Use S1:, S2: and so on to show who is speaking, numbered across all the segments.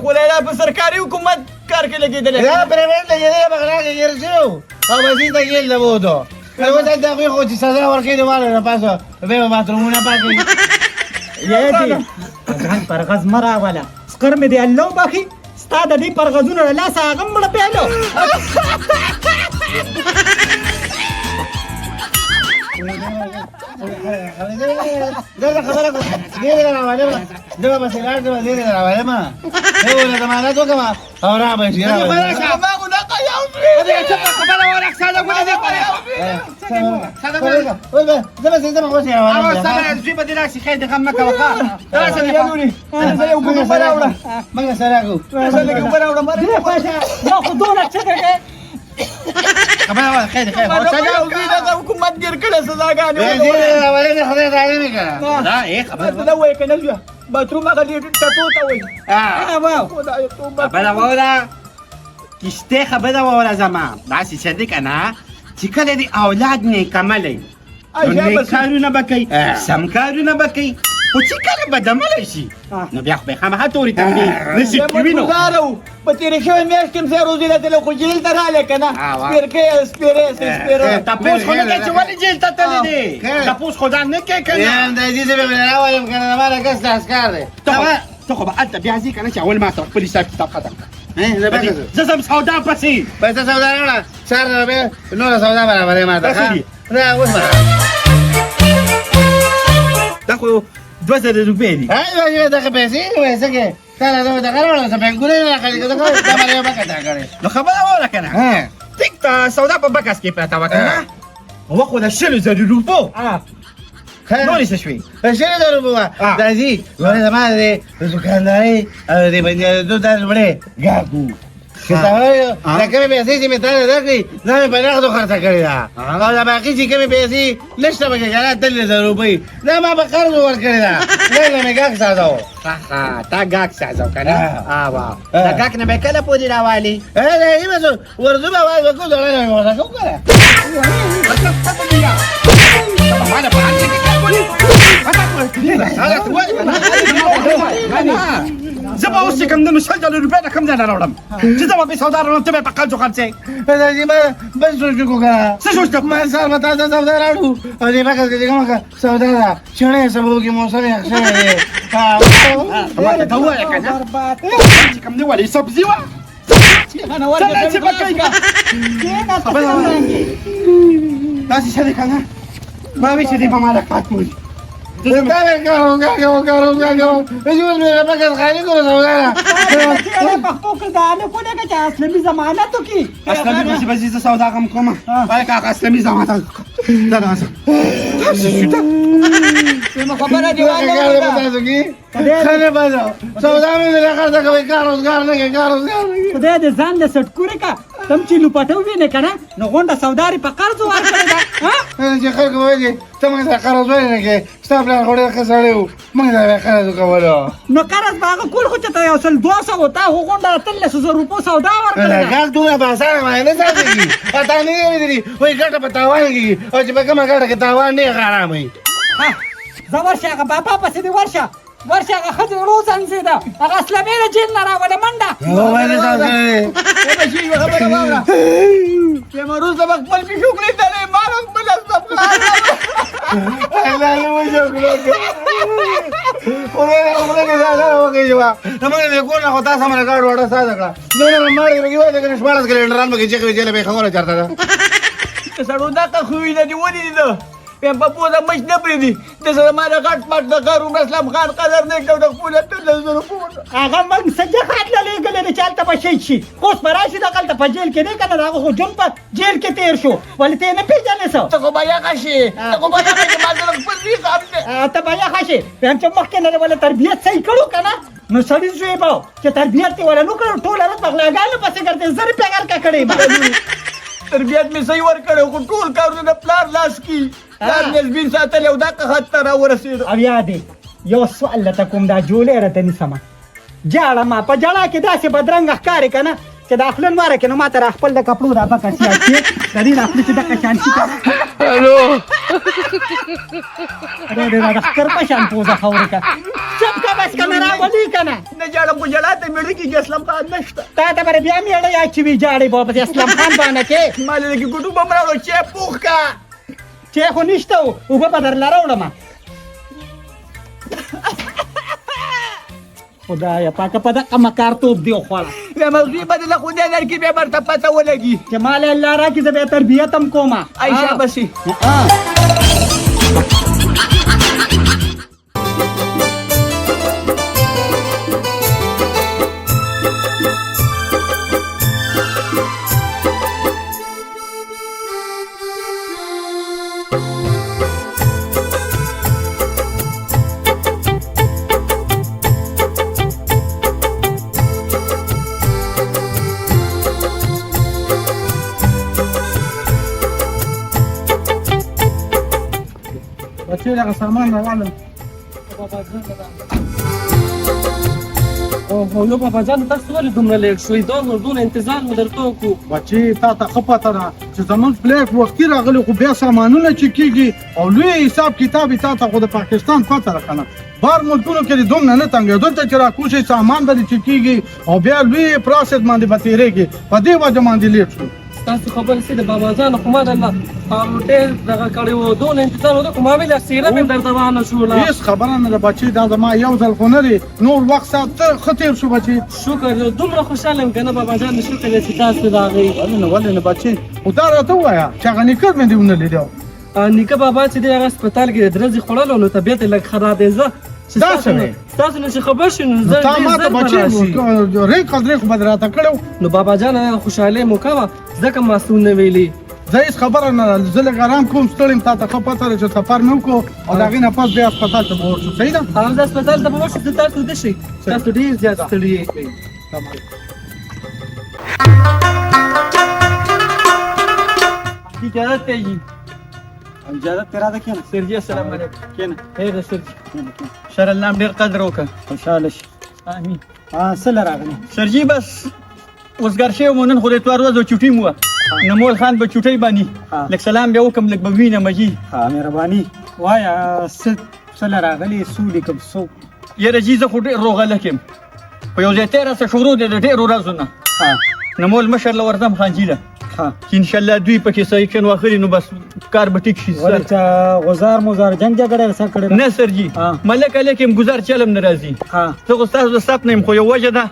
S1: خدای په سرکاري حکومت کار کې لګېدلی
S2: دا پرایویټ لګېدلی بغلا کې ګیر شوی او بسې ته ګیل نه بودو اوس د هغوی خو چې سزا ورکوي د واله نه پاسه بیا به باترومونه پاکوي
S3: یادې ځان پرغز مه راوله سکر مې دی الله وبخي ستا د دې پرغزونو له لاسه هغه هم مړه پیالو
S2: دا خبره کوم ډېرې راوالم دغه به سلاټ به ډېرې راوالم زه ورته ضمانت وکړم او را به شي زه به سیستم خوشې مګ سره کو
S3: دا خو دونه چکه کوي
S2: خبره ولا خیر خیر
S1: حکومت ګیر کړی سزاګانې
S2: راوالم خدای تعالی نه کړه دا یې خبره
S1: ته وایې که نه زویه باتروم هغه دې ټټو ته وایي خدای توبه
S4: خبره واوره کشته خبره واوره زما داسې څه دی که نه چې کله دې اولاد نیکملی نو نیک کارونه به کوي سم کارونه به کوي خو چې کله بدعمله شي نو بیا خو به خامخا تورې تمبې نشي کوي نو
S1: ګزاره وو په تېرې شوې میاشت کې هم ځای روزي راته خو جیل ته رالی که نه سپېرې
S4: تپوس خو نه کوي چې ولې جیل ته تللی دی تپوس خو دا نه کوي که نه
S2: اندازې زه به مې راولم که نه زما له کس داسکار دی
S4: ته خو به هلته بیا ځې که نه چې اول ما ته خپل حساب کتاب ختم کړه
S2: زه به
S4: زه ځم سودا پسې
S2: پیسه سودا راوړه سهار نه به نوره سودا برابرې ما ته نه اوس به
S4: دا خو 2000 روپۍ دي
S2: دغه پیسې وایي څه کې تا نه زه دغه راوړم څه بینکونه یې راخلي که دا مې یو بکه تا کړې
S4: نو خبره واوره که نه ټیک ته سودا په بکس کې پرته وه که نه وخو د 100,000 روپو نورې څه شوې
S2: 100,000 روپۍ وه داسې ګوره زما د دوکاندارۍ او د بندیادو دا لومړی ګاګ وو چې تا وایو دا کومې پیسې چې مې تا نه درکړې دا مې په نغدو خرڅه کړې ده او دا باقي چې کومې پیسې نشته پکې که نه 3,000 روپۍ دا ما په قرض ورکړې ده دا مې ګاګ سازه و
S4: تا ګاګ سازه و که نه دا ګاګ نه به کله پورې راوالي
S2: ایمه شو ورځو به وایي وکړو زړه مې ورته کوم که نه
S4: زه به اوس چې کوم د نو 100,000 روپۍ نه کوم ځای نه راوړم چې زه به بې سودا راوړم ته به په قرضو خرڅې
S2: دا چې ما بل سوچ وکړو که نه
S4: څه سوچ
S2: ما سهار به تا ته سودا راوړو او دې بکس کې چې کومه سودا ده چڼې سبو کې موسم یخ شوی دی
S4: ما ته ته ووایه که نه چې کوم دی ولې سبزي وه څه به کوي داسې څه دی که نه ما وایي چې دی به ما له کار کوي
S3: پښتو کې دا نه کولی که چې اسلامي ضمانت وکړي
S4: اسلامي پسې به زه سودا کوم کومه وایي که هغه اسلامي ضمانت دا داسې
S1: خبره دی
S2: سودا مې نه خرڅه کوي کار روزګار نه کوي کار روزګار نه کوي
S3: خدای دې ځان دې سټکورې که تم چې لوپټه ووینې که نه نو غونډه سوداري په قرض ورکړې ده
S2: چې خلکو وایي ته موږ ته قرض ولې نه کوې ستا پلار خو ډېر ښه سړی و موږ ته بیا قرض وکولو
S3: نو قرض به هغه کول خو چې ته 100-200 تا خو غونډه 13,000 روپو سودا ورکړې ده
S2: ګاګ دومره په اسانه باندې نه ساتېږي تا نه یې اورېدلي وایي ګټه په تاوان کېږي او چې په کومه ګټه کې تاوان نه حرام وي
S3: زه ورشه هغه بابا پسې دې ورشه هغه ښځې روزانځې ده هغه اسلامي د جیل نه راولې منډه
S1: خبره واوره چې مروز د خپل پیشو کړی ته نه ما هم خپل اسباب سړو دا که خوی نه دي ولې ده په پوزه مچ نه پرېږدي د سره ما د غټ پټ د کار عمر اسلام خان قدر نه کوي د خپل 13,000 روپو
S3: هغه موږ سجه خط له لېږلې دی چې هلته به شهید شي اوس به راشي دغلته په جیل کې دی که نه د هغه خو جون په جیل کې تېر شو ولې ته یې نه پېژنې څه
S1: ته خو به یخه شي ته خو به یخه شي ما سره خپل دي صاحب دی
S3: ته به یخه شي بیا چې مخکې نه ولې تربیت صحیح کړو که نه نو سړي زوی به چې تربیت یې ولا نه کړو ټوله ورځ بغلاګانو پسې ګرځې 1,000 روپۍ ګرکه کړې
S1: تربیت مې صحیح ورکړی خو ټول کارونه د پلار لاس کې پلار نظمین ساتلی او دا که حد ته راورسېده
S3: او یادې یو سوال درته کوم دا جولۍ راته نیسمه جاړه ما په جړه کې داسې بدرنګه ښکارې که نه چې د خپل ماره کې نو ماته را خپل د کپړو را پکا شي چې د دې خپل چې د کشان شي
S1: الو
S3: ډېر د خر په شان پوزه خورې کا چپ کا بس کنه را ولي کنه
S1: نه جاړه په جړاته مړ کې اسلام خان نشته
S3: تا ته بر بیا میړه یا چې وی جاړي بابا اسلام خان باندې کې
S1: مال لګي ګډو بمراو چې پوخ کا
S3: چې خو نشته او په بدر لراوړم خدایا پاکه په دغه مکارتوب دی خوړه
S1: بیا موضوع بدل خو دې نر کې به برته پته ولګي
S3: چې مال الله را کې زه به تربیت هم کومه
S1: عائشہ بسي
S5: بچې دغه سامان راوړم
S6: او نو بابا جان تاسو ولې دومره لیټ شوئ دونه انتظار مو درته وکړو
S5: بچې تا ته ښه پته ده چې زموږ فلیټ وختي راغلی خو بیا سامانونه چې کېږي او لوی حساب کتاب یې تا ته خو د پاکستان پته ده که نه بار ملکونو کې دې دومره نه تنګېدو دلته چې راکوشئ سامان به دې چې کېږي او بیا لوی پروسس باندې به تېرېږي په دې وجه باندې لیټ شو
S6: تاسو خبر سي د بابا جان خو ما د الله ډېر دغه کړی وو دونه انتظار وکړو خو ما ویل سیره مې درته وانه شوله
S5: هېڅ خبره نه ده بچې دا زما یو ځل خو نه دی نور وخت ساعت ښه تېر شو بچې
S6: شکر دومره خوشحاله یم که نه بابا جان شکر دی چې تاسو راغئ
S5: ولې نه بچې خو دا راته ووایه چې هغه نیکه مې دې ونه لیدی
S6: نیکه بابا چې دی هغه هسپتال کې د درزې خوړلو نو طبیعت یې لږ خراب دی زه
S5: داسې وی
S6: ستاسو نه چې خبر شي نو زه
S5: تا
S6: ډېر
S5: ما ته
S6: ژر به
S5: بچې
S6: راشي.
S5: ری قدرې خو به دې راته کړی
S6: نو بابا جان خوشحالي مو کوه ځکه معصوم نه ویلي
S5: زه هېڅ خبره نه زه لږ ارام کوم ستړی یم تا ته ښه پته ده چې سفر مې وکړو او د هغې نه پس بیا هسپتال ته به ورشو صحیح ده
S6: هغه د هسپتال ته به ورشو زه تاسو ویده شئ تاسو ډېر زیات ستړي یې
S1: اجازت ته جی
S3: اجازه تیرا ده کېنه
S1: سرجی السلام علیکم
S3: کېنه
S1: خیر سرجی شر الله ډیر قدر وکړه
S3: خوشحاله شي
S1: امين
S3: څه راغلی
S1: سرجی بس اوسګر شوی مو نن خو د اتوار ورځ چوټي مو نمول خان به چوټۍ باندې لږ سلام بیا وکړم لږ به وینم جي
S3: مهرباني وایه څه راغلی څو لیکم څو
S1: یاره جي زه خو ډېر روغلک یم په یو ځای ته راسه شروع دی د ډېرو ورځو نه نمول مشر له ورځم خانجي ده چې انشاءالله دوی پکې صحیح کن واخلي نو بس کار به ټیک شي
S3: ولې چا غزار مزار جنګ جګړه رسا کړې
S1: نه سرجي ملک علیکم گزار چلم نه راځي زه خو ستاسو د سپ نه یم خو یو وجه ده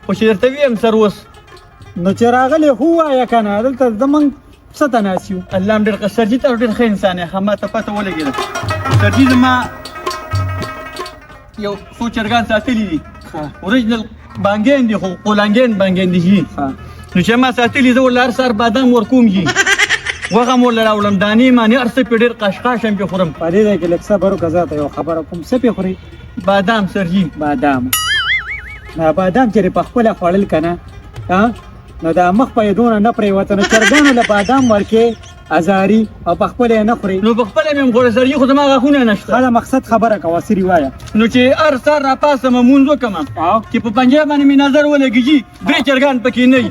S1: خو چې درته ویم سر اوس
S3: نو چې راغلی خو وایه که نه دلته زموږ څه ته ناست یو
S1: الله هم ډېر سرجي تاسو ډېر ښه انسان یې ما ته پته ولګېده سرجي زما یو څو چرګان ساتلي دي اوریجنل بانګین دي خو قولانګین بانګین دي جي نو چې ما ساتلي زه ورله هر سهار بادام ورکوم جي غوښه مو ورله راوړم دانې مانې هر څه پې ډېر قاشقاش هم پې خورم
S3: په دې ځای کې لږ صبر وکړه زه ته یو خبره کوم څه پې خورې
S1: بادام سرجي
S3: بادام بادام چې په خپله خوړل که نه نو دا مخ په یې دونه نه پرېوته نو چرګانو له بادام ورکې ازاري او په خپله یې نه خورې
S1: نو په خپله مې هم خوړه سرجي خو زما غاښونه نشته
S3: ښه د مقصد خبره کوه سري وایه
S1: نو چې هر سهار راپاسم مونځ وکړم چې په پنجاب باندې مې نظر ولګي جي درې چرګان پکې نه وي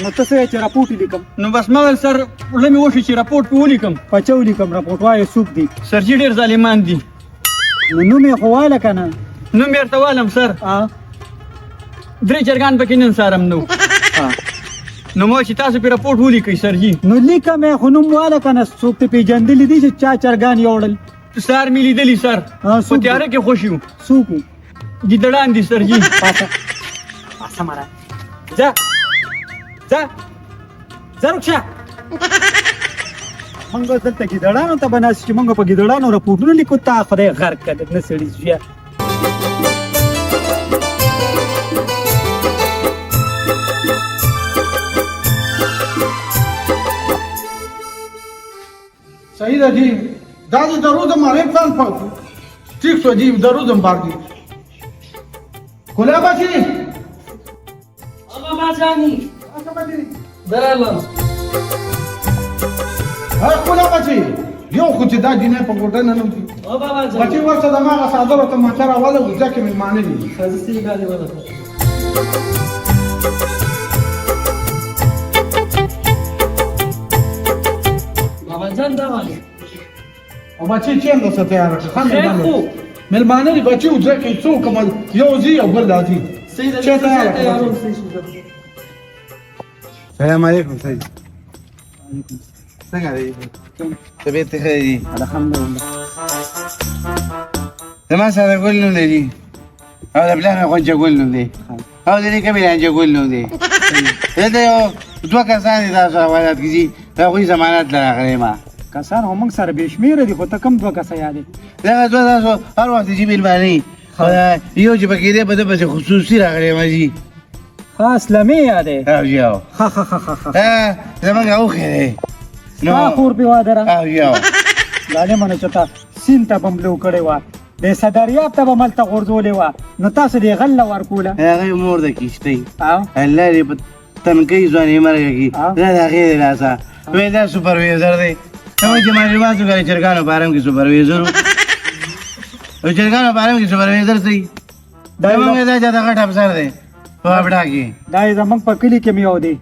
S3: نو ته څه چې راپورټ لیکم
S1: نو بس ما ویل سر زړه مې وشي چې راپورټ پې ولیکم
S3: پچو لیکم راپورټ وایه څوک دي
S1: سرجي ډېر ظالمان دي
S3: نو نوم یې خو وایله که نه
S1: نوم یې ورته والم سر درې چرګان پکې نن سهار هم نه نو ما چې تاسو پې راپورټ ولیکئ سرجي
S3: نو لیکم یې خو نوم واله که نه څوک ته پېژندلي دي چې چا چرګان یوړل
S1: سهار مې لیدلي سر په تیاره کې خوشي وو
S3: څوک وو
S1: ګیدړان دي سرجي
S3: پاسه مړه ځه ځه ځه رخصه موږ دلته ګیدړانو ته به ناست چې موږ په ګیدړانو راپورټونه لیکو تا خدای غرق کړه نه سړي زویه
S5: صحیح ده جی دا دې درودم علیک خان په ٹھیک شو جی درودم باقی کلا بچی
S6: بابا جانی درالم
S5: ها کلا بچی یو خو چې دا جنې په ګوټه نه نوځي
S6: او بابا جان
S5: بچی ورته د ما صادره ته مچره والا ځکه مې معنی دي
S6: خزستی ګاډي ولا دا والي
S5: او بچي چیرته څه تیار کړه خان
S6: شیخ خو
S5: ملمانه دي بچي وځه کې څوک مل یو زی او بل راځي
S6: سيد
S5: چه تیار کړه؟
S6: تیارون سيد
S2: السلام علیکم سید څنګه دی طبیعت ښه دی
S3: الحمدلله
S2: زما سره ګل نوم دی او د بلانه غونچه ګل نوم دی او د نیکه میرانجه ګل نوم دی دلته یو دوه کسان دي تاسو حوالات کې دي د هغوی ضمانت له راغلی ما
S3: کسان هم موږ سره بې شمېره دي خو ته کم دوه کسه یادې
S2: دغه دوه تاسو هر وخت چې مېلمانه یو چې پکې دی په ده پسې خصوصي راغلی ما جي
S3: خاص لمې یادې
S2: او یو
S3: ها ها ها ها ها
S2: زمونږ اوښی دی
S3: تا خور پې واده را
S2: او یو
S3: دا نه منه چې تا سیند ته به ملو کړې وه د صدریاب ته به ملته غورځولې وه نو تاسو دې غله ورکوله
S2: هغې مور د کښتۍ
S3: او
S2: الله دې په تنکۍ ځوانې مرګه کړي دا د هغې د لاسه وایي دا سوپرویزر دی زموږ چې معلومات وکړي چرګانو په حرم کې سوپرویزر و چرګانو په حرم کې سوپرویزر څه وي زموږ دا چې د غټ افسر دی په ابډا کې
S3: دا یې زموږ په کلي کې مې یو دی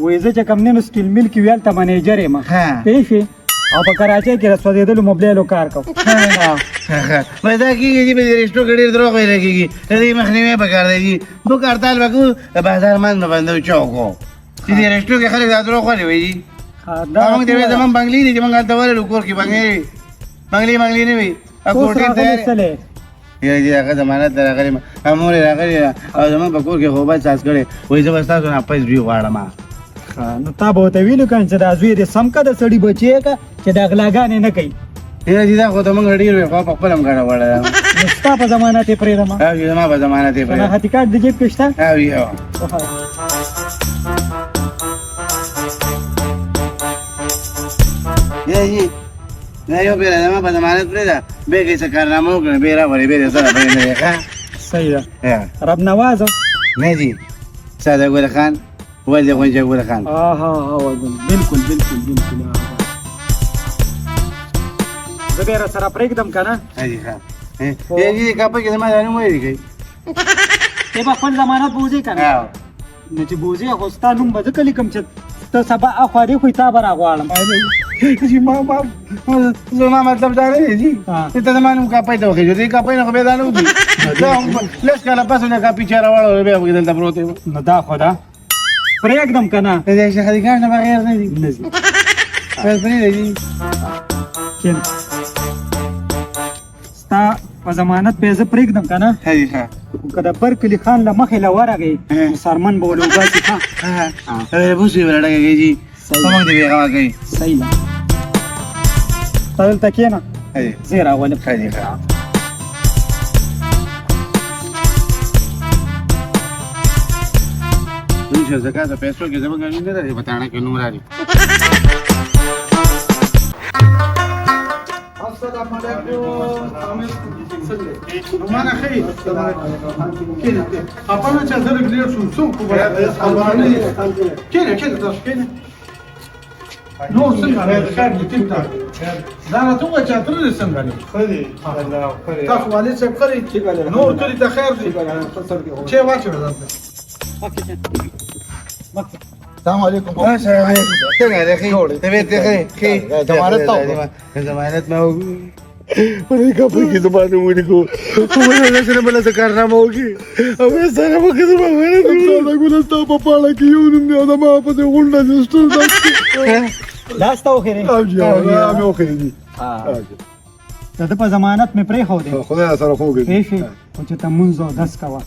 S3: وایي زه چې کوم نه نو سټیل میل کې ویل ته منیجر یم پوه شوې او په کراچۍ کې د سوځېدلو موبایلو کار کوم
S2: وایي دا کېږي چې په دې رشتو کې ډېر دروغ ویلی کېږي د دې مخنیوی پکار دی چې موږ هړتال به کوو د بازارمند به بندو چوک و چې دې رشتو کې خلک دا دروغ ولې وایي موږ ته وایي زموږ بنګلي دي چې موږ هلته ورلو کور کې بنګلي نه وي کوټې تیارې یاره چې هغه ضمانت ته راغلی مور یې راغلې او زموږ په کور کې خوبت ساس کړی وایي زه به ستاسو نه پیسې دوی غواړم
S3: نو تا به ورته ویلو که چې دا زوی دې سم که د سړي بچی یې که چې دا غلاګانې نه کوي
S2: یاره چې دا خو ته موږ ډېر وې خو په خپله هم ګډه وړه ده
S3: نو ستا په ضمانت یې پرېږدم
S2: او چې زما په ضمانت یې پرېږده
S3: شناختي کارت د جیب کې شته
S2: او یو یاره دا یو بیره زما په ضمانت پرېږده بیا که یې څه کارنامه وکړه بیا یې راوړې بیا یې سره پرېږده ښه
S3: صحیح ده رب نواز
S2: نه دي ساده ګل خان ولې غونجه ګل خان
S3: ها ها بالکل بالکل بالکل زه بیا را سره پرېږدم که نه
S2: هدي ښه یاره کاپه کې زما دا نوم ویلي کوي
S3: ته به خپل ضمانت بوځې که نه نو چې بوځې خو ستا نوم به ځکه لیکم چې ته سبا اخوا دې خو تا به راغواړم
S2: زما مطلب دا نه دی چې ته زما نوم کاپۍ ته وخېږو دې کاپۍ نه خو بیا دا نه وځي لس کاله پس نه کاپي چا راوړی بیا پکې دلته پروت یم
S3: نو دا خو ده پرېږدم که نه
S2: د دې شهادي کارت نه بغیر نه دي
S3: نه ځي
S2: پرېږدی
S3: کښېنه ستا په ضمانت به یې زه پرېږدم که نه
S2: هدي ښه
S3: خو که د برکلي خان له مخې له ورغې نو سرمن به ولې وباسي ښه
S2: بوسې به راډکه جي په موږ دې بېغمه کوي
S3: صحیح ده ته دلته کښېنه
S2: هدي
S3: زه یې راولم
S2: هدي ښه دوی زکات په پیسو کې زموږ نه دی په تاڼه کې نوم راځي
S5: السلام علیکم نومانه خیر کینه خپل چې زره بلیر شو څوک په کینه تاسو کینه نور څنګه راځي خیر دې ټیم ته دا نه ته چې تر دې څنګه نه خدي الله خیر تاسو والي څه کوي نور کړی ته خیر دې چې واچو راځي السلام علیکم
S2: السلام علیکم څنګه دی خیر طبیعت دی خیر
S5: ضمانت ته
S2: ضمانت ما پرې کاپه کې زمانه ولیکو په سره بل څه کارنامه وکړي او سره مخې زما غره
S5: دا ګولستا په پاړه کې یو نوم دی دا ما په دې غونډه جوړ
S3: دا ستا وخېرې
S5: او جا مې وخېرې دي
S3: د ده په ضمانت مې پرېښودې
S5: خدای سره خوږي
S3: پوه شوې خو چې ته مونځ او دس کوه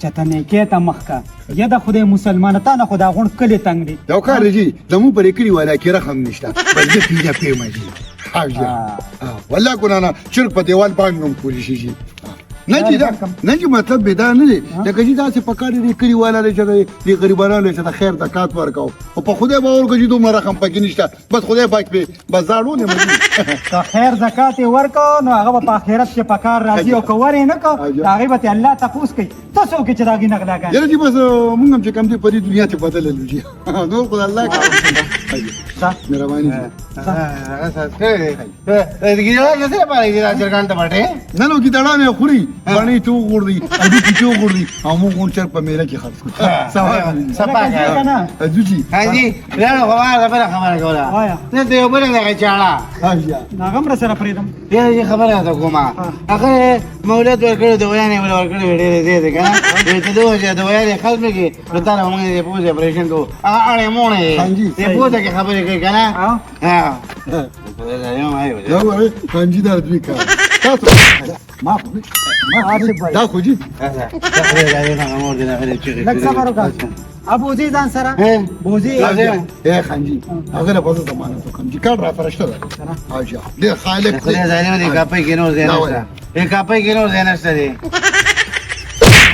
S3: چې ته نیکۍ ته مخ که یا د خدای مسلمانه تا نه خو دا غونډ کلي تنګ دی
S5: یو کار دی جی زموږ پرې کلي والا کې رحم نشته بس زه پیجه پیما جی والله کو نه چرګ په دیوال باندې هم کولی شي جی نه چې دا نه چې مطلب به دا نه دی لکه چې داسې په کار دی کلي والا دی چې د غریبانو چې د خیر زکات ورکاو او په خدای باور کوي چې دومره رقم پکې نشته بس خدای پاک په بازارو نه مګي
S3: که خیر زکات یې ورکړو نو هغه به په آخرت کې په کار راځي او که ور یې نه کړو د هغې به ترې الله تپوس کوي ته څوک یې چې د هغې نه غلاګانې
S5: یاره جی بس مونږ هم چې کوم دی په دې دنیا کې بدللو جی نور خو د الله کار مهرباني
S2: هغه ساس کړی دی د ګیدړ نه سره پاره دي چرګان ته پټه
S5: نه نو ګیدړان یې خوري باندې تو ګورځي اډو کې تو ګورځي او موږ کون چر په میله کې خرڅ کوو سوا
S2: سپا
S3: کنه
S5: ادوجي
S2: حاجی لاړ خبره کوله
S3: وایا
S2: ته ته یو بل نه چاړه
S5: هاجا
S3: ناغم را سره پریدم
S2: یی خبره ده کومه هغه مولد ورکړو د ویانې ورکړو ډېر دې کنه ته دوه چې د ویانې خلک کې نو تا موږ دې پوزه اپریشن کو اړه مونږ دې پوزه کې خبرې کوي کنه ها
S5: دا وای کنجي دا دوی کار تاسو ما دا خو جی
S3: لږ صبر وکړه ابو زی ځان سره بوزي
S5: اے خنجي هغه په زمانه ته کنجي کار را فرشته ده هاجا دې خالق
S2: خدای ځانې دې کاپي کې نور دې نه دې کاپي کې نور دې نه ستړي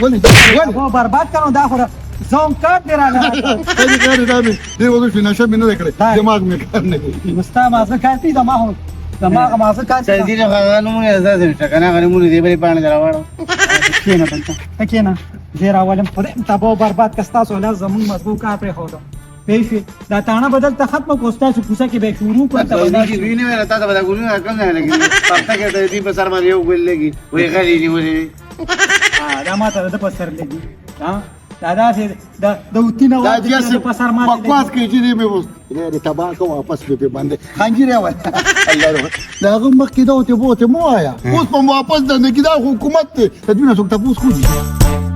S5: ولې
S3: هو برباد کړو دا خو زوم کټ دی راغلی
S5: کله کار دا مې دې وځو چې نشه مې نه کړې دماغ مې کار نه کوي
S3: مستا مازه کارتي دماغ مازه کارتي
S2: سړي دې هغه نو موږ زده نشته کنه غره موږ دې بری باندې دراوړو
S3: کینه دلته کینه زیر اولم خدای تباہ برباد کستا سولا زمون مضبوط کار پر هودا پیفي دا تانا بدل ته ختم کوستا چې کوسه کې به شروع کړ ته
S2: دا چې ویني نه تا ته بدا ګورنه کم نه لګي پخته کې دې په سر باندې یو ګل لګي وې غلي نیولې
S3: دا ماته د پسر لګي ها دا دا د وتینه
S5: دا
S3: واجب
S5: جیسے
S3: د پسر ما
S5: بکواس کوي چې دې مې وس دې تباہ کو واپس په باندې خنجي راول الله رو دا غو مخکې دا ته بوته مو آیا اوس په واپس د نګدا حکومت ته دونه څوک تاسو خو